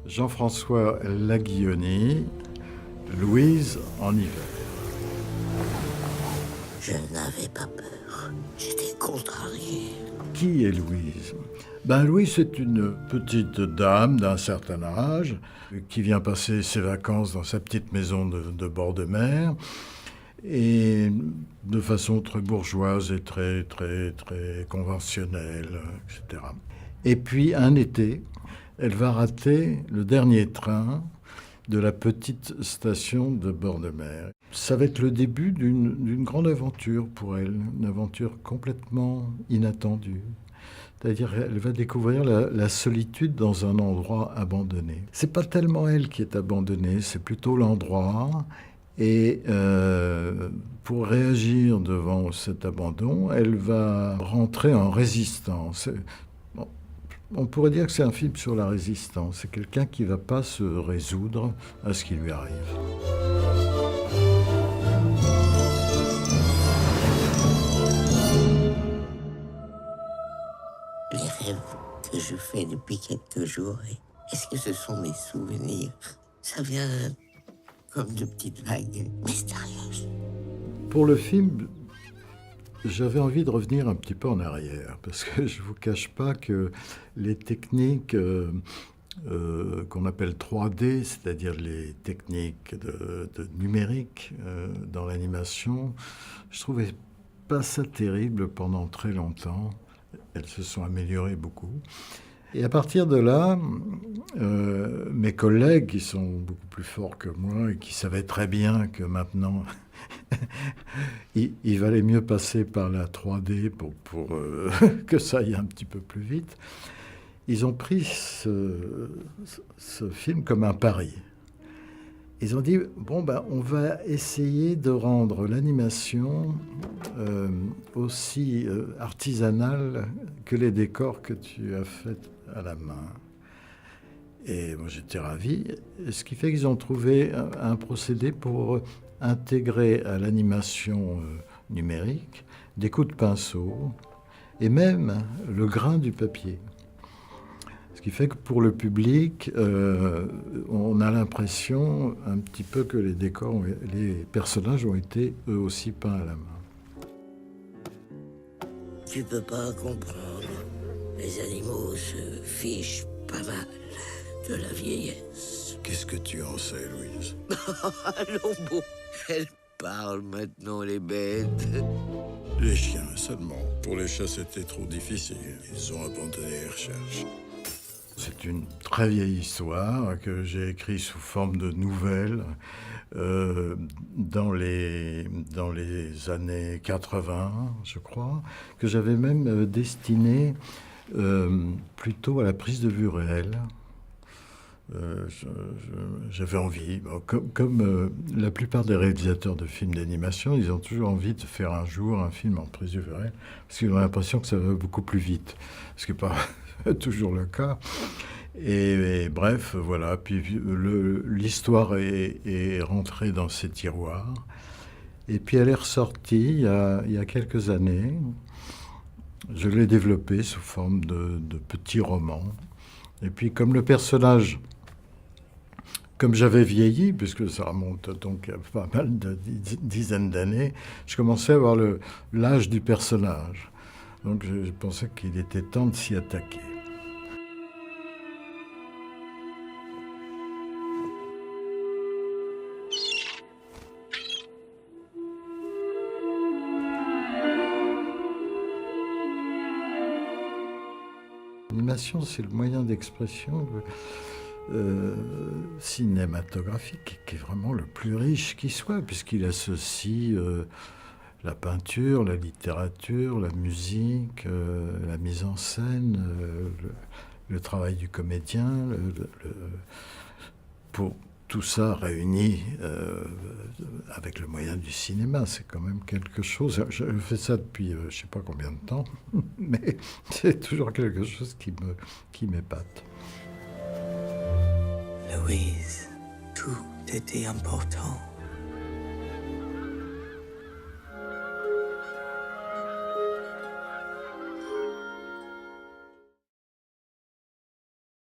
Jean-François Laguilloni, Louise en hiver. Je n'avais pas peur. J'étais contrarié. Qui est Louise? Louise, c'est une petite dame d'un certain âge qui vient passer ses vacances dans sa petite maison de bord de mer et de façon très bourgeoise et très conventionnelle, etc. Et puis, un été, elle va rater le dernier train de la petite station de bord de mer. Ça va être le début d'une grande aventure pour elle, une aventure complètement inattendue. C'est-à-dire qu'elle va découvrir la solitude dans un endroit abandonné. C'est pas tellement elle qui est abandonnée, c'est plutôt l'endroit. Et pour réagir devant cet abandon, elle va rentrer en résistance. Bon, on pourrait dire que c'est un film sur la résistance. C'est quelqu'un qui ne va pas se résoudre à ce qui lui arrive. Les rêves que je fais depuis quelques jours, est-ce que ce sont mes souvenirs? Ça vient comme de petites vagues mystérieuses. Pour le film, j'avais envie de revenir un petit peu en arrière, parce que je ne vous cache pas que les techniques qu'on appelle 3D, c'est-à-dire les techniques de numérique dans l'animation, je trouvais pas ça terrible pendant très longtemps. Elles se sont améliorées beaucoup. Et à partir de là, mes collègues, qui sont beaucoup plus forts que moi et qui savaient très bien que maintenant, il valait mieux passer par la 3D pour que ça aille un petit peu plus vite, ils ont pris ce film comme un pari. Ils ont dit, on va essayer de rendre l'animation aussi artisanale que les décors que tu as faits à la main. Et moi, j'étais ravi. Ce qui fait qu'ils ont trouvé un procédé pour intégrer à l'animation numérique des coups de pinceau et même le grain du papier. Ce qui fait que pour le public, on a l'impression un petit peu que les décors, les personnages ont été eux aussi peints à la main. Tu peux pas comprendre. Les animaux se fichent pas mal de la vieillesse. Qu'est-ce que tu en sais, Louise? Allons bon, elles parlent maintenant, les bêtes. Les chiens seulement. Pour les chats, c'était trop difficile. Ils ont abandonné les recherches. C'est une très vieille histoire que j'ai écrite sous forme de nouvelle dans les années 80, je crois, que j'avais même destiné plutôt à la prise de vue réelle. J'avais envie, comme la plupart des réalisateurs de films d'animation, ils ont toujours envie de faire un jour un film en prise de vue réelle, parce qu'ils ont l'impression que ça va beaucoup plus vite, ce qui n'est pas toujours le cas. Et bref, voilà, puis l'histoire est rentrée dans ces tiroirs, et puis elle est ressortie il y a quelques années. Je l'ai développée sous forme de petits romans. Et puis comme le personnage, comme j'avais vieilli, puisque ça remonte donc à pas mal de dizaines d'années, je commençais à avoir l'âge du personnage. Donc je pensais qu'il était temps de s'y attaquer. L'animation, c'est le moyen d'expression cinématographique qui est vraiment le plus riche qui soit, puisqu'il associe la peinture, la littérature, la musique, la mise en scène, le travail du comédien, pour tout ça réuni avec le moyen du cinéma. C'est quand même quelque chose. Je fais ça depuis je ne sais pas combien de temps, mais c'est toujours quelque chose qui m'épate. Louise, tout était important.